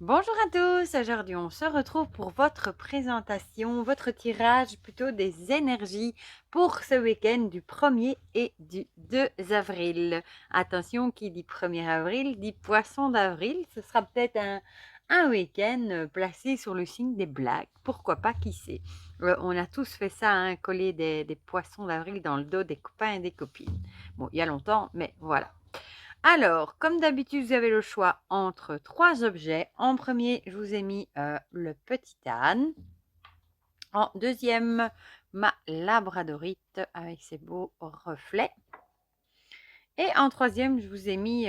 Bonjour à tous, aujourd'hui on se retrouve pour votre présentation, votre tirage plutôt des énergies pour ce week-end du 1er et du 2 avril. Attention, qui dit 1er avril dit poisson d'avril, ce sera peut-être un week-end placé sur le signe des blagues, pourquoi pas, qui sait. On a tous fait ça, hein, coller des poissons d'avril dans le dos des copains et des copines. Bon, il y a longtemps, mais voilà. Alors, comme d'habitude, vous avez le choix entre trois objets. En premier, je vous ai mis le petit âne. En deuxième, ma labradorite avec ses beaux reflets. Et en troisième, je vous ai mis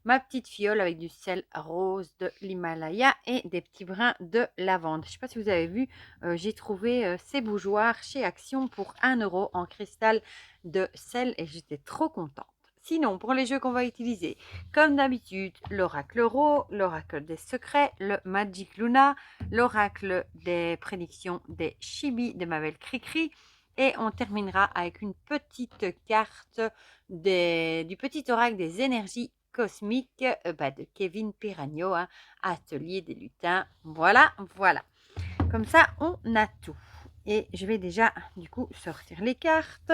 ma petite fiole avec du sel rose de l'Himalaya et des petits brins de lavande. Je ne sais pas si vous avez vu, j'ai trouvé ces bougeoirs chez Action pour 1 € en cristal de sel et j'étais trop contente. Sinon, pour les jeux qu'on va utiliser, comme d'habitude, l'oracle Ro, l'oracle des secrets, le Magic Luna, l'oracle des prédictions des Chibi de Mabel Cricri, et on terminera avec une petite carte du petit oracle des énergies cosmiques de Kevin Piragno, hein, Atelier des lutins. Voilà, voilà. Comme ça, on a tout. Et je vais déjà, du coup, sortir les cartes.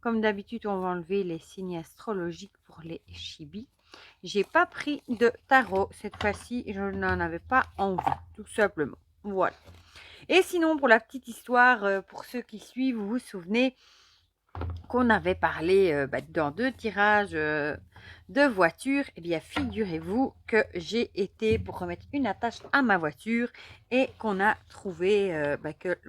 Comme d'habitude, on va enlever les signes astrologiques pour les chibis. J'ai pas pris de tarot cette fois-ci, je n'en avais pas envie, tout simplement. Voilà. Et sinon, pour la petite histoire, pour ceux qui suivent, vous vous souvenez qu'on avait parlé dans 2 tirages de voiture. Eh bien, figurez-vous que j'ai été pour remettre une attache à ma voiture et qu'on a trouvé que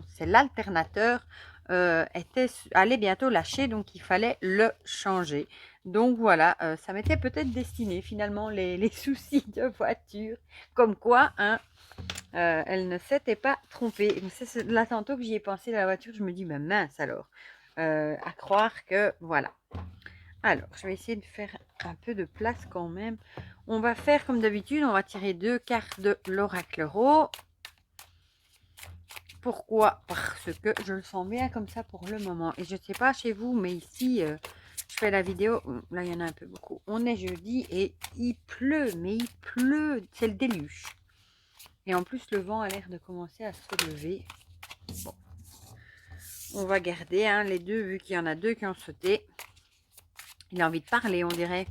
c'est l'alternateur allait bientôt lâcher, donc il fallait le changer. Donc voilà, ça m'était peut-être destiné finalement les soucis de voiture. Comme quoi, hein, elle ne s'était pas trompée. C'est là tantôt que j'y ai pensé dans la voiture, je me dis, mais mince alors. À croire que, voilà. Alors, je vais essayer de faire un peu de place quand même. On va faire comme d'habitude, on va tirer 2 cartes de l'oracle Ro. Pourquoi? Parce que je le sens bien comme ça pour le moment. Et je ne sais pas chez vous, mais ici, je fais la vidéo. Là, il y en a un peu beaucoup. On est jeudi et il pleut, mais il pleut. C'est le déluge. Et en plus, le vent a l'air de commencer à se lever. Bon. On va garder hein, les deux, vu qu'il y en a 2 qui ont sauté. Il a envie de parler, on dirait.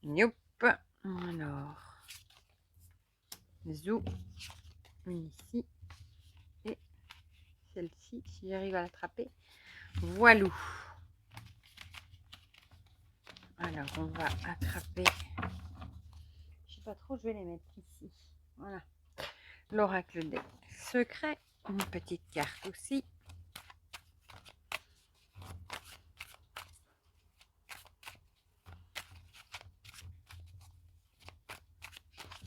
Youp. Alors, zou, une ici et celle-ci, si j'arrive à l'attraper. Voilou. Alors, on va attraper. Je sais pas trop, je vais les mettre ici. Voilà. L'oracle des secrets. Une petite carte aussi.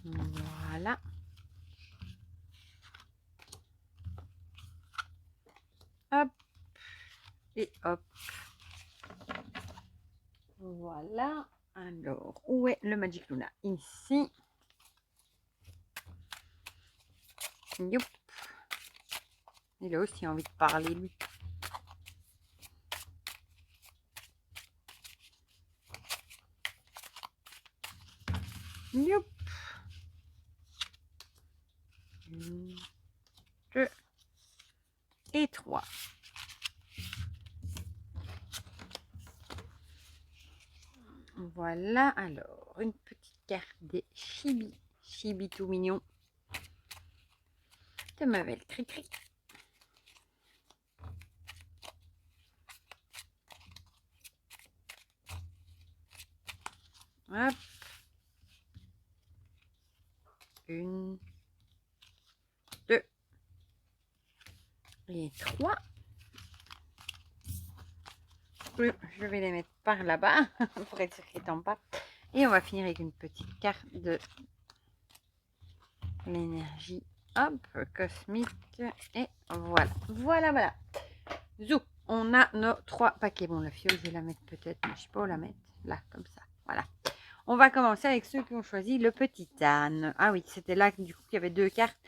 Voilà. Hop. Et hop. Voilà. Alors, où est le Magic Luna? Ici. Youp. Il a aussi envie de parler, lui. Youp. 1, 2 et 3. Voilà, alors, une petite carte des Chibi. Chibi tout mignon. De Mabel Cricri. Hop. 1, 2 et 3. Je vais les mettre par là-bas pour être sûr qu'ils ne tombent pas. Et on va finir avec une petite carte de l'énergie. Hop, cosmique. Et voilà. Voilà, voilà. Zou, on a nos 3 paquets. Bon, la fiole, je vais la mettre peut-être, mais je ne sais pas où la mettre. Là, comme ça. Voilà. On va commencer avec ceux qui ont choisi le petit âne. Ah oui, c'était là du coup qu'il y avait 2 cartes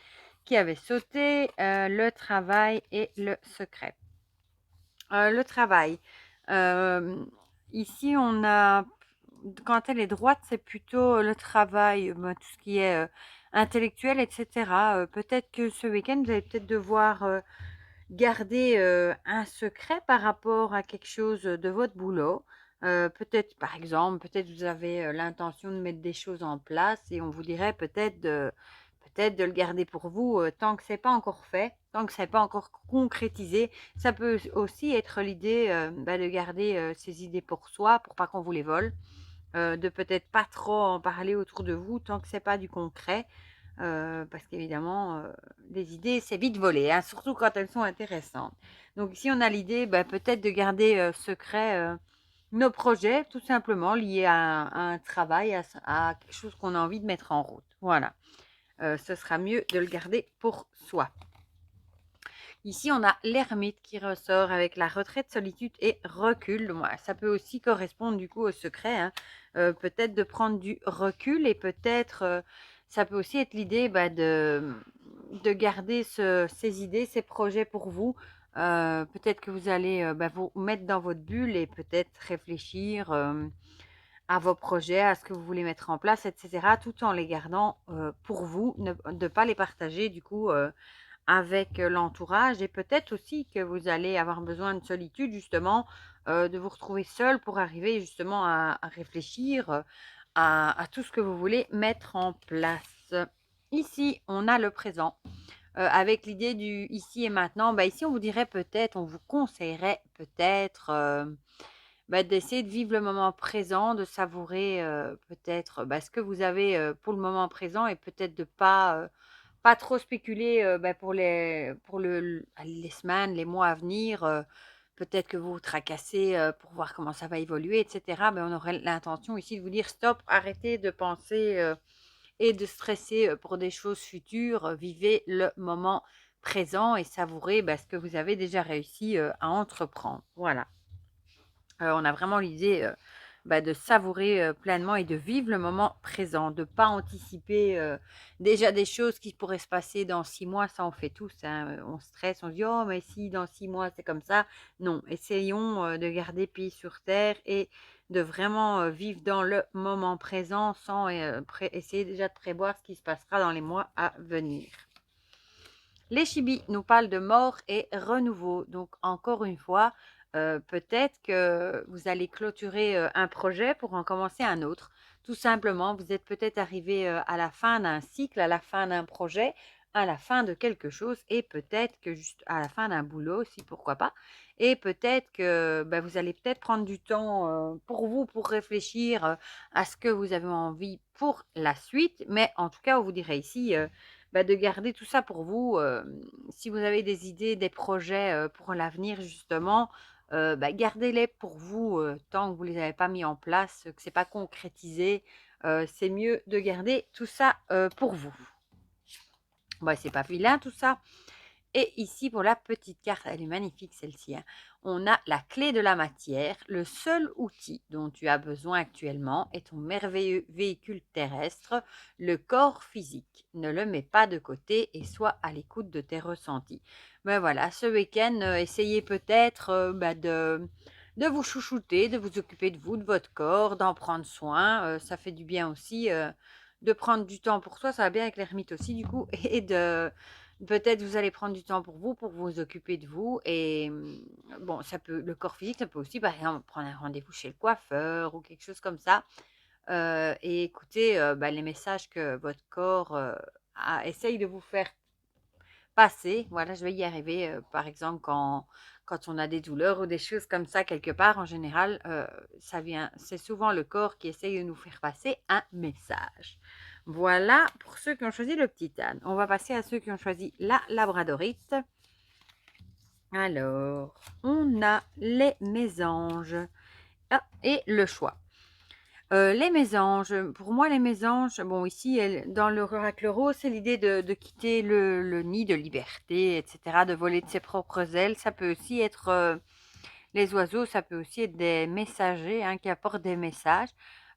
qui avaient sauté. Le travail et le secret. Le travail. Ici, on a quand elle est droite, c'est plutôt le travail, tout ce qui est intellectuel, etc. Peut-être que ce week-end, vous allez peut-être devoir garder un secret par rapport à quelque chose de votre boulot. Peut-être, par exemple, peut-être vous avez l'intention de mettre des choses en place et on vous dirait peut-être de le garder pour vous tant que c'est pas encore fait, tant que c'est pas encore concrétisé. Ça peut aussi être l'idée de garder ces idées pour soi, pour pas qu'on vous les vole, de peut-être pas trop en parler autour de vous tant que c'est pas du concret. Parce qu'évidemment, les idées, c'est vite volé, hein, surtout quand elles sont intéressantes. Donc ici, on a l'idée, peut-être de garder secret nos projets, tout simplement liés à un travail, à quelque chose qu'on a envie de mettre en route. Voilà. Ce sera mieux de le garder pour soi. Ici, on a l'ermite qui ressort avec la retraite, solitude et recul. Ouais, ça peut aussi correspondre du coup au secret, hein. Peut-être de prendre du recul et peut-être ça peut aussi être l'idée de garder ces idées, ces projets pour vous. Peut-être que vous allez vous mettre dans votre bulle et peut-être réfléchir à vos projets, à ce que vous voulez mettre en place, etc., tout en les gardant pour vous, de ne pas les partager du coup avec l'entourage et peut-être aussi que vous allez avoir besoin de solitude justement, de vous retrouver seul pour arriver justement à réfléchir, à tout ce que vous voulez mettre en place. Ici, on a le présent, avec l'idée du ici et maintenant. Ici, on vous dirait peut-être, on vous conseillerait peut-être, d'essayer de vivre le moment présent, de savourer, peut-être, ce que vous avez, pour le moment présent et peut-être de pas trop spéculer, pour les semaines, les mois à venir, peut-être que vous vous tracassez, pour voir comment ça va évoluer et cetera. On aurait l'intention ici de vous dire: «Stop, arrêtez de penser, et de stresser, pour des choses futures, vivez le moment présent et savourez, ce que vous avez déjà réussi, à entreprendre». Voilà. On a vraiment l'idée, de savourer, pleinement et de vivre le moment présent, de pas anticiper, déjà des choses qui pourraient se passer dans 6 mois, ça on fait tous, hein, on stresse, on se dit: «Oh mais si dans 6 mois c'est comme ça». Non, essayons, de garder pied sur terre et de vraiment, vivre dans le moment présent sans, essayer déjà de prévoir ce qui se passera dans les mois à venir. Les chibis nous parlent de mort et renouveau. Donc, encore une fois, peut-être que vous allez clôturer un projet pour en commencer un autre. Tout simplement, vous êtes peut-être arrivé à la fin d'un cycle, à la fin d'un projet, à la fin de quelque chose et peut-être que juste à la fin d'un boulot aussi, pourquoi pas. Et peut-être que vous allez peut-être prendre du temps pour vous, pour réfléchir à ce que vous avez envie pour la suite. Mais en tout cas, on vous dirait ici de garder tout ça pour vous. Si vous avez des idées, des projets pour l'avenir, justement, gardez-les pour vous tant que vous ne les avez pas mis en place, que ce n'est pas concrétisé. C'est mieux de garder tout ça pour vous. C'est pas vilain tout ça. Et ici, pour la petite carte, elle est magnifique celle-ci, hein. On a la clé de la matière. Le seul outil dont tu as besoin actuellement est ton merveilleux véhicule terrestre, le corps physique. Ne le mets pas de côté et sois à l'écoute de tes ressentis. Voilà, ce week-end, essayez peut-être de vous chouchouter, de vous occuper de vous, de votre corps, d'en prendre soin. Ça fait du bien aussi de prendre du temps pour soi. Ça va bien avec l'ermite aussi, du coup, et de peut-être vous allez prendre du temps pour vous occuper de vous et ça peut le corps physique, ça peut aussi, par exemple, prendre un rendez-vous chez le coiffeur ou quelque chose comme ça, et écouter, les messages que votre corps, essaye de vous faire passer. Voilà, je vais y arriver, par exemple, quand on a des douleurs ou des choses comme ça quelque part, en général, c'est souvent le corps qui essaye de nous faire passer un message. Voilà pour ceux qui ont choisi le petit âne. On va passer à ceux qui ont choisi la labradorite. Alors, on a les mésanges. Ah, et le choix. Les mésanges, pour moi les mésanges, ici dans l'oracle rose, c'est l'idée de quitter le nid de liberté, etc., de voler de ses propres ailes. Ça peut aussi être les oiseaux, ça peut aussi être des messagers, hein, qui apportent des messages.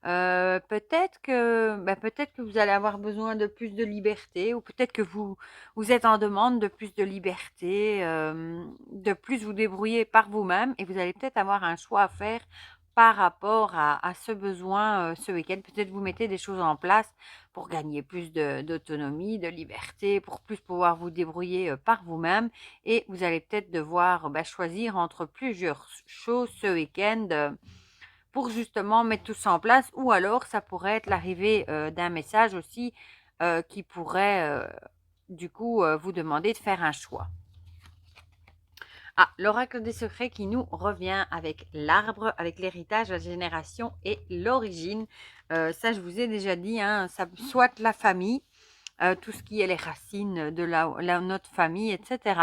Peut-être que vous allez avoir besoin de plus de liberté ou peut-être que vous êtes en demande de plus de liberté, de plus vous débrouiller par vous-même et vous allez peut-être avoir un choix à faire par rapport à ce besoin ce week-end. Peut-être vous mettez des choses en place pour gagner plus d'autonomie, de liberté, pour plus pouvoir vous débrouiller par vous-même. Et vous allez peut-être devoir choisir entre plusieurs choses ce week-end pour justement mettre tout ça en place. Ou alors, ça pourrait être l'arrivée d'un message aussi qui pourrait du coup vous demander de faire un choix. Ah, l'oracle des secrets qui nous revient avec l'arbre, avec l'héritage, la génération et l'origine. Ça, je vous ai déjà dit, hein, ça, soit la famille, tout ce qui est les racines de notre famille, etc.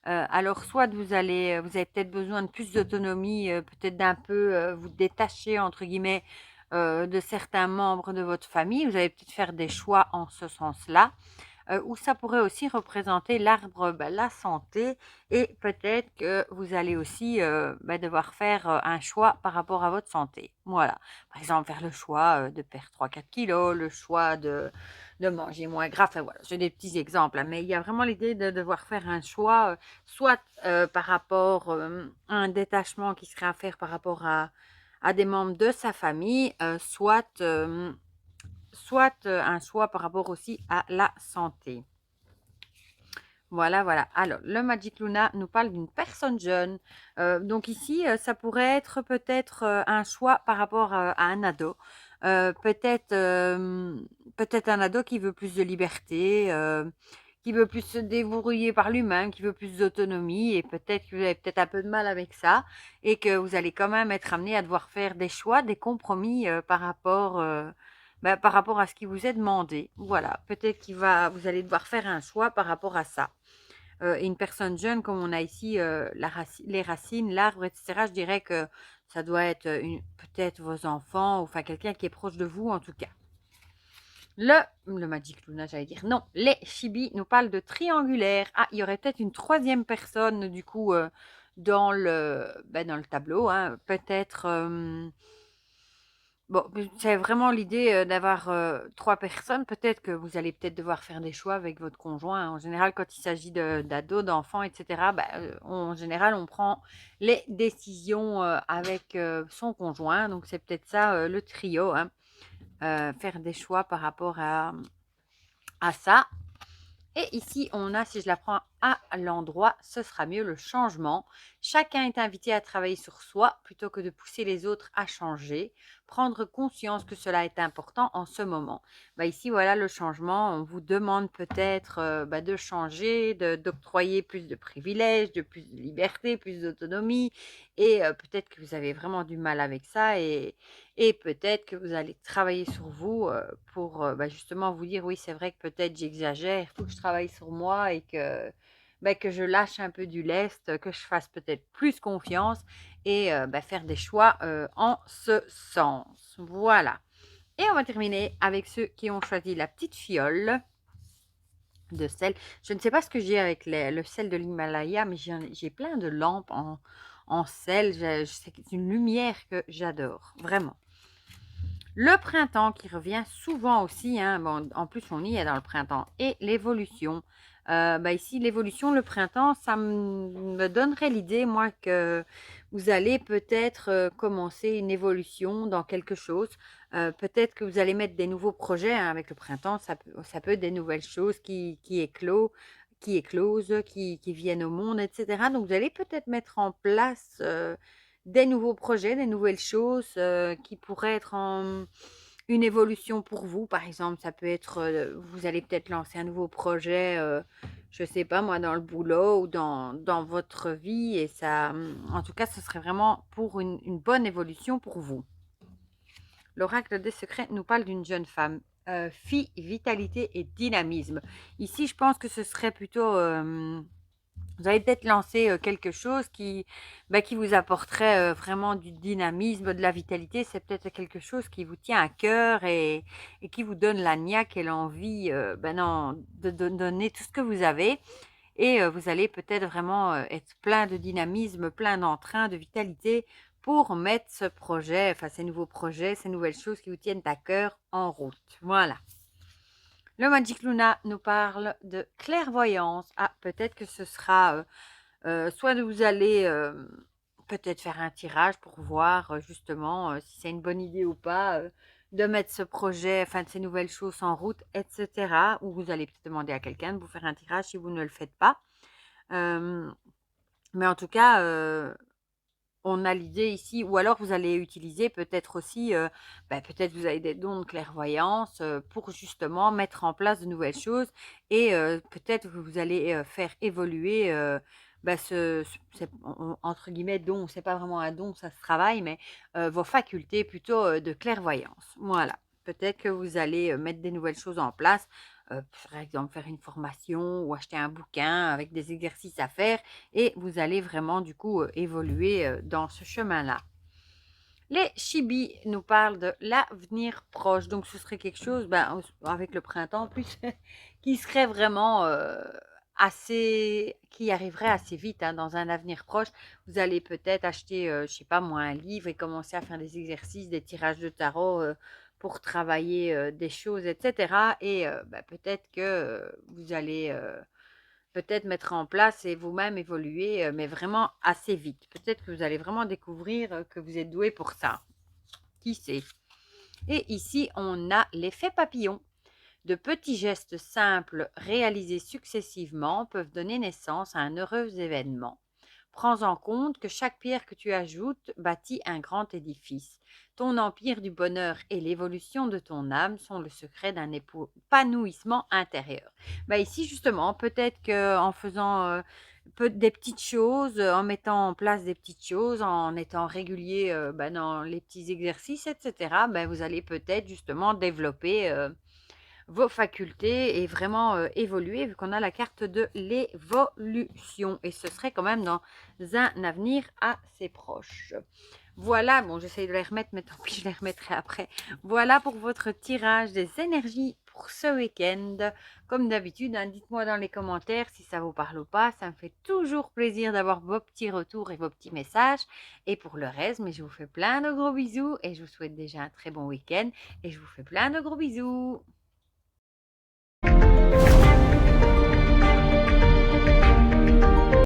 Alors, soit vous avez peut-être besoin de plus d'autonomie, peut-être d'un peu vous détacher, entre guillemets, de certains membres de votre famille. Vous allez peut-être faire des choix en ce sens-là. Ou ça pourrait aussi représenter l'arbre, la santé, et peut-être que vous allez aussi devoir faire un choix par rapport à votre santé. Voilà. Par exemple, faire le choix de perdre 3-4 kilos, le choix de manger moins gras. Enfin voilà, j'ai des petits exemples, hein, mais il y a vraiment l'idée de devoir faire un choix, soit par rapport à un détachement qui serait à faire par rapport à des membres de sa famille, soit un choix par rapport aussi à la santé. Voilà, voilà. Alors, le Magic Luna nous parle d'une personne jeune. Donc ici, ça pourrait être peut-être un choix par rapport à un ado. Peut-être un ado qui veut plus de liberté, qui veut plus se débrouiller par lui-même, qui veut plus d'autonomie, et peut-être que vous avez peut-être un peu de mal avec ça, et que vous allez quand même être amené à devoir faire des choix, des compromis par rapport à ce qui vous est demandé. Voilà, peut-être vous allez devoir faire un choix par rapport à ça. Et une personne jeune, comme on a ici les racines, l'arbre, etc., je dirais que ça doit être peut-être vos enfants, ou enfin quelqu'un qui est proche de vous en tout cas. Le Magic Luna, j'allais dire. Non, les Chibi nous parlent de triangulaire. Ah, il y aurait peut-être une troisième personne du coup dans dans le tableau. Hein. Peut-être... Bon, c'est vraiment l'idée d'avoir 3 personnes. Peut-être que vous allez peut-être devoir faire des choix avec votre conjoint. En général, quand il s'agit d'ados, d'enfants, etc., en général, on prend les décisions avec son conjoint. Donc, c'est peut-être ça le trio, hein. Faire des choix par rapport à ça. Et ici, on a, si je la prends à l'endroit, ce sera mieux le changement. Chacun est invité à travailler sur soi plutôt que de pousser les autres à changer. Prendre conscience que cela est important en ce moment. Ici, voilà le changement. On vous demande peut-être de changer, d'octroyer plus de privilèges, de plus de liberté, plus d'autonomie. Et peut-être que vous avez vraiment du mal avec ça. Et peut-être que vous allez travailler sur vous pour justement vous dire oui, c'est vrai que peut-être j'exagère, il faut que je travaille sur moi et que je lâche un peu du lest, que je fasse peut-être plus confiance et faire des choix en ce sens. Voilà. Et on va terminer avec ceux qui ont choisi la petite fiole de sel. Je ne sais pas ce que j'ai avec le sel de l'Himalaya, mais j'ai plein de lampes en sel. C'est une lumière que j'adore, vraiment. Le printemps qui revient souvent aussi, hein, bon, en plus on y est dans le printemps, et l'évolution. Ici, l'évolution, le printemps, ça me donnerait l'idée, moi, que vous allez peut-être commencer une évolution dans quelque chose. Peut-être que vous allez mettre des nouveaux projets hein, avec le printemps, ça peut être des nouvelles choses qui éclosent, qui viennent au monde, etc. Donc, vous allez peut-être mettre en place des nouveaux projets, des nouvelles choses qui pourraient être une évolution pour vous. Par exemple, ça peut être, vous allez peut-être lancer un nouveau projet, je ne sais pas moi, dans le boulot ou dans votre vie. Et ça, en tout cas, ce serait vraiment pour une bonne évolution pour vous. L'oracle des secrets nous parle d'une jeune femme. Fille, vitalité et dynamisme. Ici, je pense que ce serait plutôt... vous allez peut-être lancer quelque chose qui vous apporterait vraiment du dynamisme, de la vitalité. C'est peut-être quelque chose qui vous tient à cœur et qui vous donne la niaque et l'envie de donner tout ce que vous avez. Et vous allez peut-être vraiment être plein de dynamisme, plein d'entrain, de vitalité pour mettre ce projet, enfin ces nouveaux projets, ces nouvelles choses qui vous tiennent à cœur en route. Voilà. Le Magic Luna nous parle de clairvoyance. Ah, peut-être que ce sera soit vous allez peut-être faire un tirage pour voir justement si c'est une bonne idée ou pas de mettre ce projet, enfin de ces nouvelles choses en route, etc. Ou vous allez peut-être demander à quelqu'un de vous faire un tirage si vous ne le faites pas. Mais en tout cas, on a l'idée ici, ou alors vous allez utiliser peut-être aussi, peut-être vous avez des dons de clairvoyance pour justement mettre en place de nouvelles choses et peut-être que vous allez faire évoluer entre guillemets don, c'est pas vraiment un don, ça se travaille, mais vos facultés plutôt de clairvoyance. Voilà. Peut-être que vous allez mettre des nouvelles choses en place, par exemple faire une formation ou acheter un bouquin avec des exercices à faire et vous allez vraiment du coup évoluer dans ce chemin-là. Les chibis nous parlent de l'avenir proche, donc ce serait quelque chose, avec le printemps en plus, qui serait vraiment qui arriverait assez vite dans un avenir proche. Vous allez peut-être acheter, je sais pas moi, un livre et commencer à faire des exercices, des tirages de tarot pour travailler des choses, etc. Et peut-être que vous allez peut-être mettre en place et vous-même évoluer, mais vraiment assez vite. Peut-être que vous allez vraiment découvrir que vous êtes doué pour ça. Qui sait? Et ici, on a l'effet papillon. De petits gestes simples réalisés successivement peuvent donner naissance à un heureux événement. Prends en compte que chaque pierre que tu ajoutes bâtit un grand édifice. Ton empire du bonheur et l'évolution de ton âme sont le secret d'un épanouissement intérieur. Ici, justement, peut-être qu'en faisant des petites choses, en mettant en place des petites choses, en étant régulier dans les petits exercices, etc., vous allez peut-être justement développer vos facultés et vraiment évoluer vu qu'on a la carte de l'évolution et ce serait quand même dans un avenir assez proche. Voilà, bon j'essaye de les remettre mais tant pis je les remettrai après. Voilà pour votre tirage des énergies pour ce week-end. Comme d'habitude, dites-moi dans les commentaires si ça vous parle ou pas. Ça me fait toujours plaisir d'avoir vos petits retours et vos petits messages. Et pour le reste, mais je vous fais plein de gros bisous et je vous souhaite déjà un très bon week-end et je vous fais plein de gros bisous.